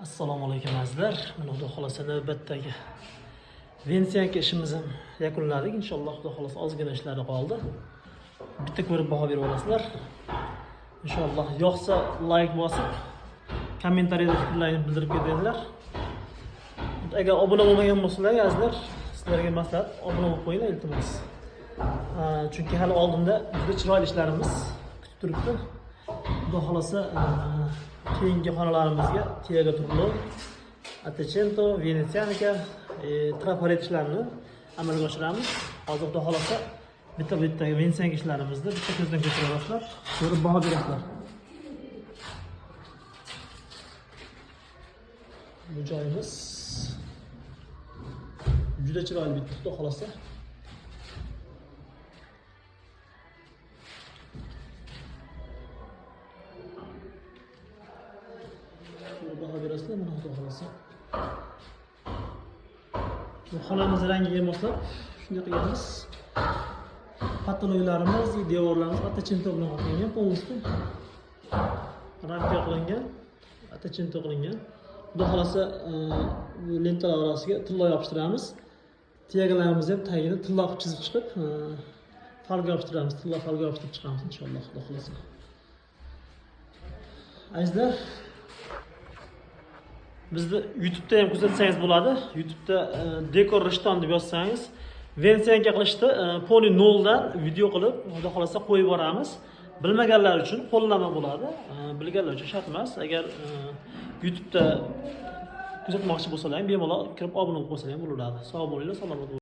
Assalomu alaykum azizlar. Mana Xudo xolasa navbatdagi Vensiyanka ishimizni yakunladik. Inshaalloh Xudo xolasa ozgina ishlari qoldi. Bitta ko'rib baho berib olasizlar. Inshaalloh yoqsa like bosib, kommentariyada fikrlaringizni bildirib ketinglar. Agar obuna bo'lmagan bo'lsanglar azizlar, sizlarga maslahat obuna bo'lib qo'yinglar iltimos. Chunki hali oldinda juda chiroyli ishlarimiz kutib turibdi. Xudo xolasa keyingi xonalarimizga Tiago Turlo, Attecento, Venesianka, trafaret ishlarini amalga oshiramiz. Hozir Xudo xolasa bitta Venesianka ishlarimizni bitta ko'zdan kechirasizlar, ko'rib baho berasizlar. Bu joyimiz juda chiroyli bitta Xudo xolasa. Baho berasizlar, mana Xudo xolasa. Bu xonamiz rangiga moslab shunday qilganmiz. Patologiyalarimiz, devorlarimiz Attecento bilan qoplangan, полностью. Ramka qilingan, Attecento qilingan. Xudo xolasa bu lentalar orasiga tilla yopishtiramiz. Tiagalarimizni ham tagini tilla qilib chizib chiqib, falga yopishtiramiz. Tilla falga yopishtirib chiqamiz inshaalloh Xudo xolasa. Azizlar, bizni YouTube'da ham kuzatsangiz bo'ladi. YouTube'da dekor rishton deb yozsangiz, Venesianka qilishda poli 0 dan video qilib, xudo xolasa qo'yib boramiz. Bilmaganlar uchun qo'llanma bo'ladi. Bilganlar uchun shart emas. Agar YouTube'da kuzatmoqchi bo'lsalar ham bemalol kirib obuna bo'lib qolsalar ham bo'laveradi. Sog' bo'linglar, salomat bo'ling.